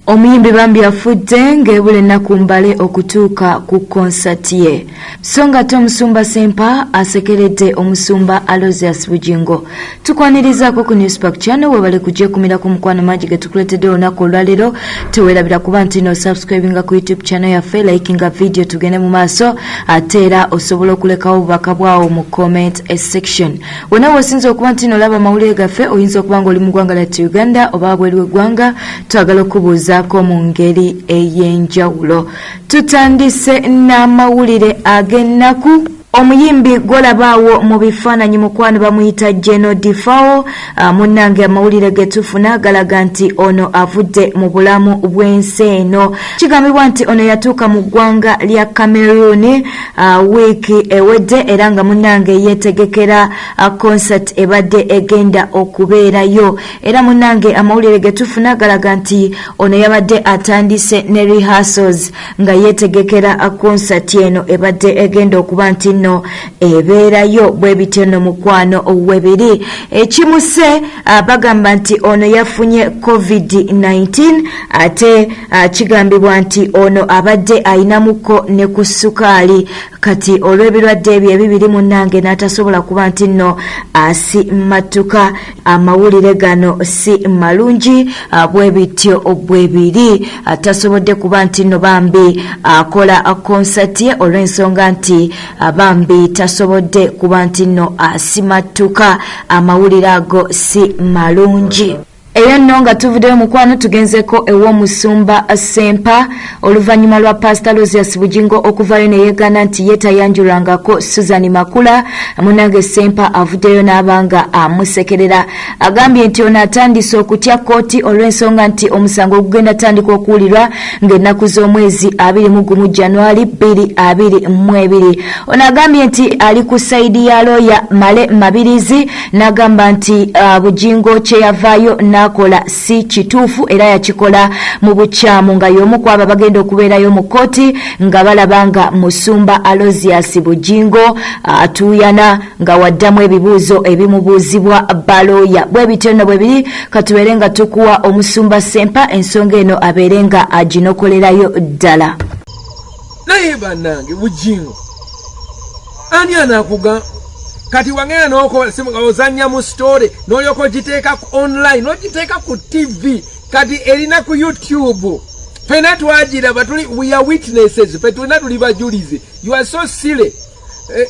Omuyimbi bambi afudde ng'ebula ennaku mbale okutuuka ku konsati ye. So ng'ate omusumba Ssempa asekeredde omusumba Alangidde Bujingo. Tukwanirizaako ku Newspack Channel webale kujjekumira ku mukwano mangi ge tukuleetedde olunaku olwaleero. Teweerabira kuba nti no subscribinga ku YouTube channel yaffe, likinga video tugende mu maaso, ate era osobola okulekawo obubaka bwawo mu comment section. Wonna w'osinza okuba nti n'olaba amawulire gaffe, oyinza okuba ng'oli mu ggwanga lya Uganda oba bweru w'eggwanga, twagala okubuuza mu ngeri ey'enjawulo. Tutandise n'amawulire ag'ennaku. Omuyimbi golabaawo mu bifaananyi mukwano bamuyita Geno Difao. Munnange amawulire getufuna galaga nti ono avudde mu bulamu bw'ensi eno. Kigambibwa nti ono yatuuka mu ggwanga lya Cameroon wiiki ewedde era nga munnange yeetegekera concert ebadde egenda okubeerayo. Era munnange amawulire getufuna galaga nti ono yabadde atandise ne rehearsals nga yeetegekera concert eno ebadde egenda okuba nti no ebeerayo bwe bityo no mukwano webiri. Ekimuse bagamba nti ono yafunye COVID-19 ate kigambibwa nti ono abadde ayinamuko ne ku sukaali. Kati olw'ebirwadde ebyo ebibiri munnange n'atasobola kuba nti nno asimatuka. Amawulire gano si malungi bwe bityo bwebiri. Tasobodde kuba nti nno bambi akola concert ye olw'ensonga nti bambi tasobodde kuba nti nno asimatuka. Amawulire ago si malungi. Eyo nno nga tuvuddeyo mukwano tugenzeko ew'omusumba Ssempa oluvannyuma lwa Pastor Alangidde Bujingo okuvayo ne yeegana nti yeetayanjulangako Suzan Makula. Munnange Ssempa avuddeyo n'abanga amusekerera. Agambye nti ono atandise okutya kkooti olw'ensonga nti omusango ogugenda tandika okuwulirwa ng'ennaku z'omwezi 21 January 2022. Ono agambye nti ali ku sayidi ya looya Male Mabirizi n'agamba nti Bujingo kye yavaayo akola si kituufu era yakikola mu bukyamu nga y'omu kwabo bagenda okubeerayo mu kkooti nga balabanga musumba Alangidde Bujingo atuuyana nga waddamu ebibuuzo ebimubuuzibwa balooya. Bwe bityo nno bwe biri katubeere nga tukuwa omusumba Ssempa ensonga eno abeere nga aginokolerayo ddala. Naye bannange Bujingo ani anakuga kati wangena noko ozanya mu story n'olyoko giteeka ku online n'ogiteeka ku TV kati erina ku YouTube. Fena twagira batuli we are witnesses petuna tuli bajulize. You are so silly.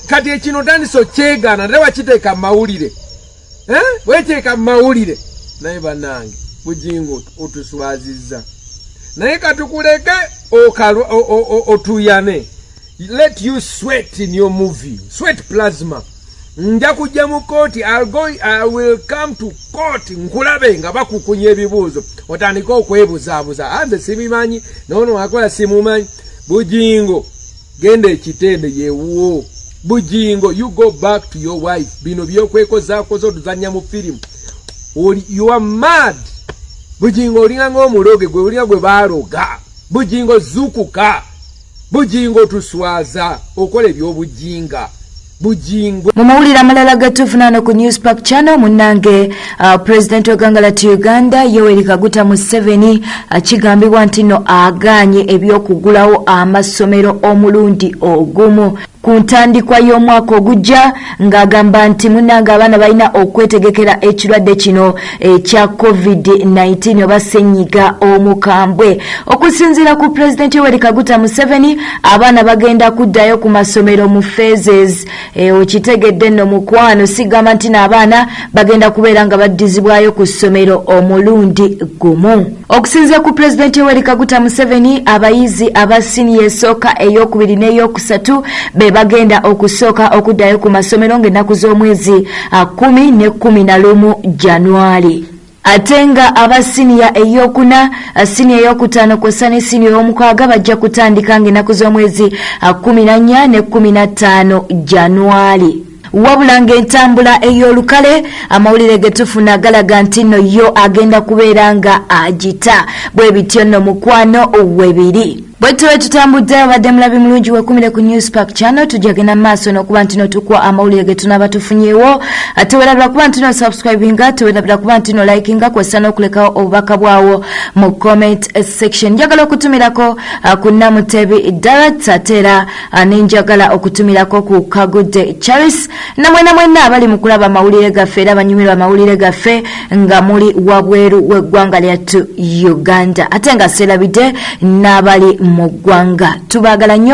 Kati ekino tandiso kyegana ndewa kiteeka mawulire. Weteeka mawulire. Naye bannange Bujingo otuswazizza. Naye katukuleke otuyane. Let you sweat in your movie. Sweat plasma. Nja kujja mu court. I will come to court nkulabe nga bakukunya ebibuuzo otandika okwebuzaabuza anze sibimanyi nono akola simumanyi. Bujingo genda ekitende yewo. Bujingo you go back to your wife. Bino byokwekozaako zotuzanya mu firimu. You are mad. Bujingo olinga ng'omuloge gwe olinga gwe baaloga. Bujingo zukuka. Bujingo tuswaza okola ebyobujinga. Bujingo. Mu mawulire amalala gatufuna ku Newspack Channel munnange President w'eggwanga lya Uganda Yoweri Kaguta Museveni kigambibwa nti no aganye ebyokugulawo amasomero omulundi ogumu ku ntandikwa y'omwaka ogujja ng'agamba nti munnange abaana balina okwetegekera ekirwadde kino ekya COVID-19 oba ssenyiga omukambwe. Okusinziira ku President Yoweri Kaguta Museveni abaana bagenda kuddayo ku masomero mu phases. Okitegedde nno mukwano sigamba nti n'abaana bagenda kubeera nga baddizibwayo ku ssomero omulundi gumu. Okusinziira ku President Yoweri Kaguta Museveni abayizi aba siniya esooka ey'okubiri n'ey'okusatu bagenda okusooka okuddayo ku masomero ng'ennaku z'omwezi 10 ne 11 January. Ate nga aba siniya ey'okuna siniya ey'okutaano kw'ossa ne siniya ey'omukaaga bajja kutandika ng'ennaku z'omwezi 14 ne 15 January. Wabula ng'entambula ey'olukale amawulire getufuna galaga nti nno yo agenda kubeera nga agita bwe bityo nno mukwano webiri. Bwetwe tutambudde abadde mulabi mulungi wekumire ku News Park Channel tujagenda maaso n'okuba nti tukwa amawulire ge tunaba tufunyeewo ate werabira kuba nti subscribinga tewerabira kuba nti likinga kwessa n'okulekawo obubaka bwawo mu comment section. Njagala okutumirako ku Namutebi Direct ate era nenjagala okutumirako ku Kagudde Charis namwena mwenna abali mu kulaba amawulire gaffe era abanyumirwa amawulire gaffe nga muli wabweru w'eggwanga lyattu Uganda ate nga serabidde n'abali mu ggwanga. Tubaagala nnyo.